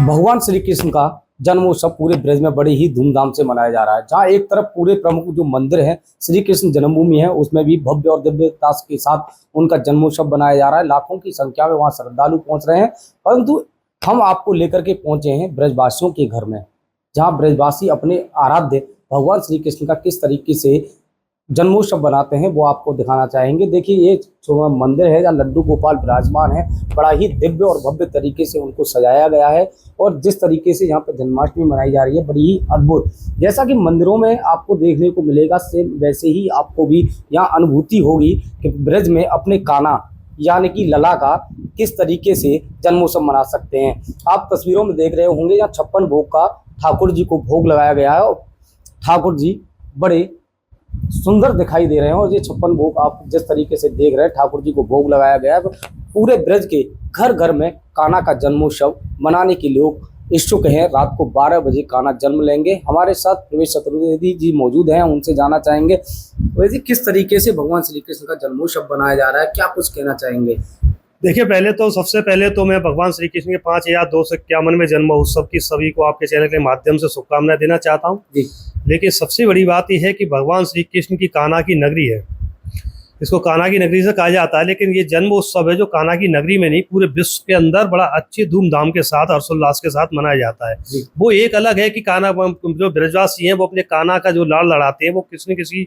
भगवान श्री कृष्ण का जन्मोत्सव पूरे ब्रज में बड़े ही धूमधाम से मनाया जा रहा है। जहां एक तरफ पूरे प्रमुख जो मंदिर है श्री कृष्ण जन्मभूमि है, उसमें भी भव्य और दिव्यता के साथ उनका जन्मोत्सव बनाया जा रहा है। लाखों की संख्या में वहां श्रद्धालु पहुंच रहे हैं, परंतु हम आपको लेकर के पहुंचे हैं ब्रजवासियों के घर में, जहाँ ब्रजवासी अपने आराध्य भगवान श्री कृष्ण का किस तरीके से जन्मोत्सव बनाते हैं वो आपको दिखाना चाहेंगे। देखिए, ये जो मंदिर है जहाँ लड्डू गोपाल विराजमान है, बड़ा ही दिव्य और भव्य तरीके से उनको सजाया गया है। और जिस तरीके से यहाँ पर जन्माष्टमी मनाई जा रही है, बड़ी ही अद्भुत, जैसा कि मंदिरों में आपको देखने को मिलेगा, सेम वैसे ही आपको भी यहाँ अनुभूति होगी कि ब्रज में अपने कान्हा यानी कि लला का किस तरीके से जन्मोत्सव मना सकते हैं। आप तस्वीरों में देख रहे होंगे यहाँ 56 भोग का ठाकुर जी को भोग लगाया गया है और ठाकुर जी बड़े सुंदर दिखाई दे रहे हैं। और ये 56 भोग आप जिस तरीके से देख रहे हैं, ठाकुर जी को भोग लगाया गया है। पूरे ब्रज के घर घर में कान्हा का जन्मोत्सव मनाने के लोग इच्छुक हैं। रात को 12 बजे कान्हा जन्म लेंगे। हमारे साथ प्रवेश चतुर्वेदी जी मौजूद हैं, उनसे जानना चाहेंगे वैसे किस तरीके से भगवान श्री कृष्ण का जन्मोत्सव बनाया जा रहा है, क्या कुछ कहना चाहेंगे। देखिए, सबसे पहले तो मैं भगवान श्री कृष्ण के 5251वें जन्मोत्सव की सभी को आपके चैनल के माध्यम से शुभकामनाएं देना चाहता हूं। लेकिन सबसे बड़ी बात यह है कि भगवान श्री कृष्ण की कान्हा की नगरी है, इसको कान्हा की नगरी से कहा जाता है। लेकिन ये जन्मोत्सव है जो कान्हा की नगरी में नहीं, पूरे विश्व के अंदर बड़ा अच्छे धूमधाम के साथ हर्षोल्लास के साथ मनाया जाता है। वो एक अलग है कि कान्हा जो ब्रजवासी हैं वो अपने कान्हा का जो लाड़ लड़ाते हैं वो किसी न किसी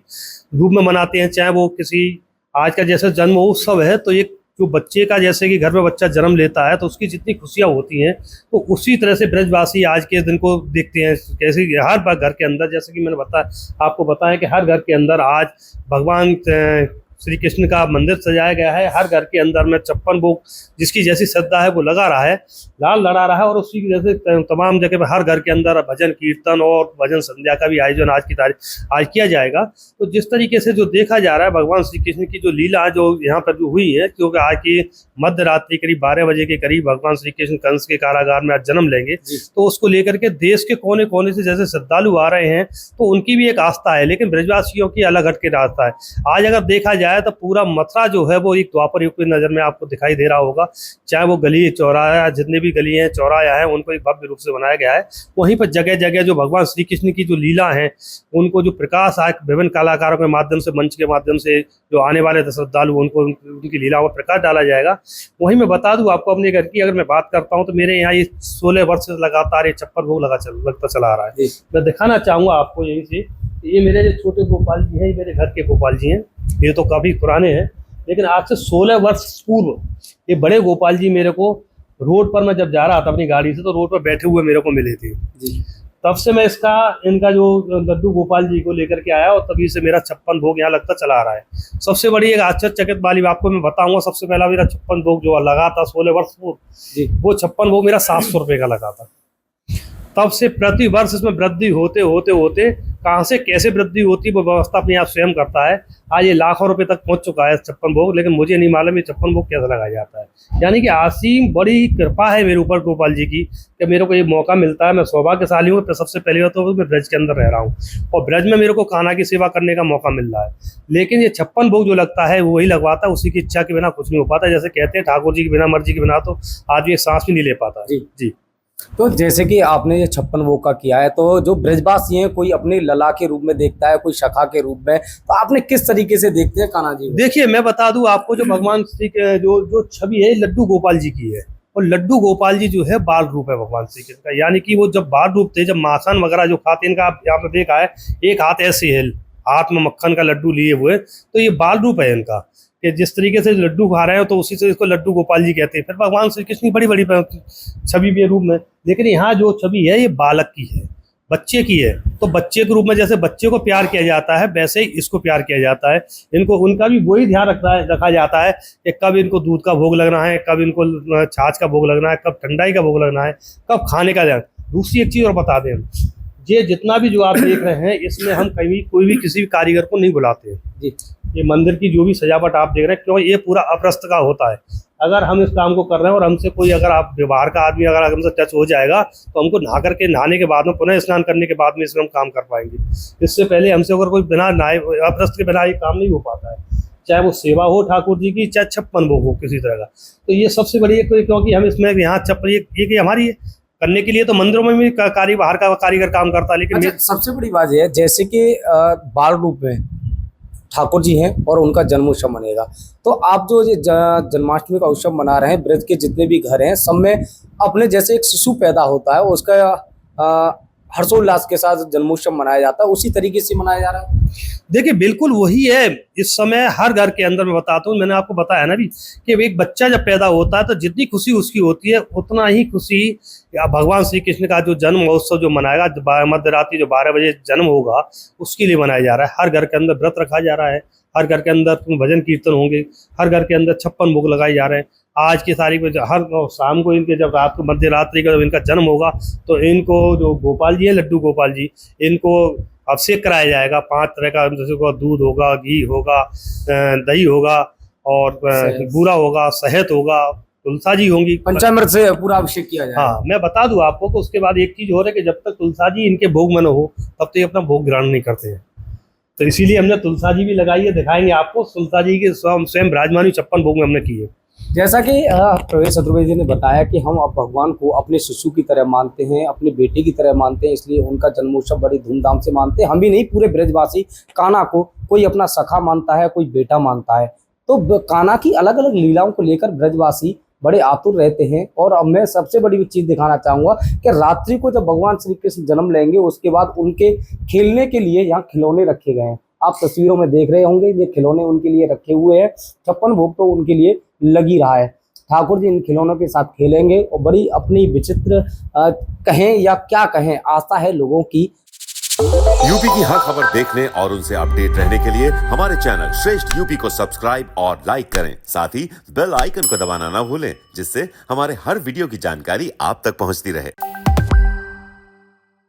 रूप में मनाते हैं। चाहे वो किसी आज का जैसे जन्मोत्सव है, तो ये जो बच्चे का जैसे कि घर में बच्चा जन्म लेता है तो उसकी जितनी खुशियाँ होती हैं, तो उसी तरह से ब्रजवासी आज के दिन को देखते हैं। कैसे हर घर के अंदर, जैसे कि मैंने आपको बताया कि हर घर के अंदर आज भगवान श्री कृष्ण का मंदिर सजाया गया है। हर घर के अंदर में 56 भोग जिसकी जैसी श्रद्धा है वो लगा रहा है, लाल लड़ा रहा है। और उसी की जैसे तमाम जगह पर हर घर के अंदर भजन कीर्तन और भजन संध्या का भी आयोजन आज किया जाएगा। तो जिस तरीके से जो देखा जा रहा है भगवान श्री कृष्ण की जो लीला जो यहाँ पर जो हुई है, क्योंकि आज की मध्य रात्रि करीब 12 बजे के करीब भगवान श्री कृष्ण कंस के कारागार में आज जन्म लेंगे, तो उसको लेकर के देश के कोने कोने से जैसे श्रद्धालु आ रहे हैं, तो उनकी भी एक आस्था है। लेकिन ब्रजवासियों की अलग हट के रास्ता है। आज अगर देखा जाए तो पूरा मथुरा जो है वो एक द्वापर युग की नजर में आपको दिखाई दे रहा होगा। चाहे वो गली चौराहा, जितने भी गली हैं चौराहा हैं, उनको एक भव्य रूप से बनाया गया है। वहीं पर जगह जगह जो भगवान श्री कृष्ण की जो लीला है, उनको जो प्रकाश आज विभिन्न कलाकारों के माध्यम से, मंच के माध्यम से जो आने वाले श्रद्धालु उनको उनकी लीलाओं पर प्रकाश डाला जाएगा। वहीं मैं बता दूं आपको अपने घर की अगर मैं बात करता हूँ, तो मेरे यहाँ ये 16 वर्ष से लगातार ये 56 भोग लगता चला आ रहा है। मैं दिखाना चाहूँगा आपको यहीं से, ये मेरे जो छोटे गोपाल जी हैं, ये मेरे घर के गोपाल जी हैं। ये तो काफ़ी पुराने हैं, लेकिन आज से 16 वर्ष पूर्व ये बड़े गोपाल जी मेरे को रोड पर मैं जब जा रहा था अपनी गाड़ी से, तो रोड पर बैठे हुए मेरे को मिले थे जी। तब से मैं इनका जो लड्डू गोपाल जी को लेकर के आया और तभी से मेरा 56 भोग यहाँ लगता चला आ रहा है। सबसे बड़ी एक आश्चर्यचकित वाली आपको मैं बताऊंगा, सबसे पहला मेरा 56 भोग जो लगा था 16 वर्ष पूर्व, वो 56 भोग मेरा 700 रुपये का लगा था। तब से प्रति वर्ष इसमें वृद्धि होते होते होते कहाँ से कैसे वृद्धि होती वो व्यवस्था अपने आप स्वयं करता है। आज ये लाखों रुपए तक पहुंच चुका है 56 भोग, लेकिन मुझे नहीं मालूम ये 56 भोग कैसे लगाया जाता है। यानी कि असीम बड़ी कृपा है मेरे ऊपर गोपाल जी की कि मेरे को ये मौका मिलता है। मैं सौभाग्यशाली हूँ। सबसे पहले तो मैं ब्रज के अंदर रह रहा हूँ और ब्रज में मेरे को कान्हा की सेवा करने का मौका मिल रहा है। लेकिन ये 56 भोग जो लगता है वही लगवाता है, उसी की इच्छा के बिना कुछ नहीं हो पाता। जैसे कहते हैं ठाकुर जी के बिना, मर्जी के बिना तो आदमी एक सांस भी नहीं ले पाता। जी। तो जैसे कि आपने ये 56 भोग का किया है, तो जो ब्रजवासी हैं कोई अपने लला के रूप में देखता है, कोई सखा के रूप में, तो आपने किस तरीके से देखते हैं कान्हा जी? देखिए, मैं बता दूं आपको, जो भगवान श्री जो छवि है लड्डू गोपाल जी की है, और लड्डू गोपाल जी जो है बाल रूप है भगवान श्री कृष्ण का। यानी कि वो जब बाल रूप थे, जब माखन वगैरह जो खाते, इनका आप यहाँ पे देखा है, एक हाथ ऐसे है, हाथ में मक्खन का लड्डू लिए हुए, तो ये बाल रूप है इनका कि जिस तरीके से लड्डू खा रहे हो तो उसी से इसको लड्डू गोपाल जी कहते हैं। फिर भगवान श्री कृष्ण की बड़ी बड़ी छवि भी रूप में, लेकिन यहाँ जो छवि है ये बालक की है, बच्चे की है। तो बच्चे के रूप में जैसे बच्चे को प्यार किया जाता है, वैसे ही इसको प्यार किया जाता है। इनको उनका भी वही ध्यान रखा जाता है कि कब इनको दूध का भोग लगना है, कब इनको छाछ का भोग लगना है, कब ठंडाई का भोग लगना है, कब खाने का ध्यान। दूसरी एक चीज़ और बता दें, ये जितना भी जो आप देख रहे हैं, इसमें हम कहीं कोई भी किसी भी कारीगर को नहीं बुलाते हैं जी। ये मंदिर की जो भी सजावट आप देख रहे हैं, क्यों ये पूरा अपरस्त का होता है। अगर हम इस काम को कर रहे हैं और हमसे कोई अगर आप व्यवहार का आदमी अगर हमसे टच हो जाएगा, तो हमको नहाने के बाद में, पुनः स्नान करने के बाद में इसमें हम काम कर पाएंगे। इससे पहले हमसे अगर कोई बिना नहाए अपरस्त के बिना ये काम नहीं हो पाता है, चाहे वो सेवा हो ठाकुर जी की, चाहे 56 भोग हो किसी तरह का। तो ये सबसे बड़ी है, क्योंकि हम इसमें यहाँ ये हमारी करने के लिए तो मंदिरों में भी बाहर का कारीगर काम करता है, लेकिन अच्छा, सबसे बड़ी बात यह है जैसे कि बाल रूप में ठाकुर जी हैं और उनका जन्मोत्सव मनेगा, तो आप जो ये जन्माष्टमी का उत्सव मना रहे हैं, ब्रज के जितने भी घर हैं सब में अपने जैसे एक शिशु पैदा होता है उसका हर्षोल्लास के साथ जन्मोत्सव मनाया जाता है, उसी तरीके से मनाया जा रहा है। देखिए बिल्कुल वही है। इस समय हर घर के अंदर, मैं बताता हूँ, मैंने आपको बताया ना भी कि एक बच्चा जब पैदा होता है तो जितनी खुशी उसकी होती है उतना ही खुशी भगवान श्री कृष्ण का जो जन्म महोत्सव जो मनाएगा मध्य रात्रि जो 12 बजे जन्म होगा उसके लिए मनाया जा रहा है। हर घर के अंदर व्रत रखा जा रहा है, हर घर के अंदर भजन कीर्तन होंगे, हर घर के अंदर 56 भोग लगाए जा रहे हैं। आज की तारीख में हर शाम को इनके जब रात को मध्य रात्रि का जब इनका जन्म होगा तो इनको जो गोपाल जी है, लड्डू गोपाल जी, इनको अभिषेक कराया जाएगा 5 तरह का, जैसे को दूध होगा, घी होगा, दही होगा और बूरा होगा, शहद होगा, तुलसा जी होंगी, पंचामृत से पूरा अभिषेक किया जाएगा। हाँ, मैं बता दूं आपको कि उसके बाद एक चीज हो रहा है कि जब तक तुलसा जी इनके भोग में न हो तब तक ये अपना भोग ग्रहण नहीं करते हैं। तो इसीलिए हमने तुलसा जी भी लगाई है, दिखाएंगे आपको तुलसा जी के स्वयं विराजमान 56 भोग में हमने की है। जैसा कि प्रवेश चतुर्वेदी जी ने बताया कि हम अब भगवान को अपने शिशु की तरह मानते हैं, अपने बेटे की तरह मानते हैं, इसलिए उनका जन्मोत्सव बड़ी धूमधाम से मानते हैं। हम भी नहीं, पूरे ब्रजवासी कान्हा को कोई अपना सखा मानता है, कोई बेटा मानता है। तो कान्हा की अलग अलग लीलाओं को लेकर ब्रजवासी बड़े आतुर रहते हैं। और अब मैं सबसे बड़ी चीज़ दिखाना चाहूँगा कि रात्रि को जब भगवान श्री कृष्ण जन्म लेंगे उसके बाद उनके खेलने के लिए यहाँ खिलौने रखे गए हैं। आप तस्वीरों में देख रहे होंगे ये खिलौने उनके लिए रखे हुए हैं। 56 भोग तो उनके लिए लगी रहा है। ठाकुर जी इन खिलौनों के साथ खेलेंगे और बड़ी अपनी विचित्र कहें या क्या कहें आस्था है लोगों की। यूपी की हर खबर देखने और उनसे अपडेट रहने के लिए हमारे चैनल श्रेष्ठ यूपी को सब्सक्राइब और लाइक करें। साथ ही बेल आइकन को दबाना ना भूलें, जिससे हमारे हर वीडियो की जानकारी आप तक पहुंचती रहे।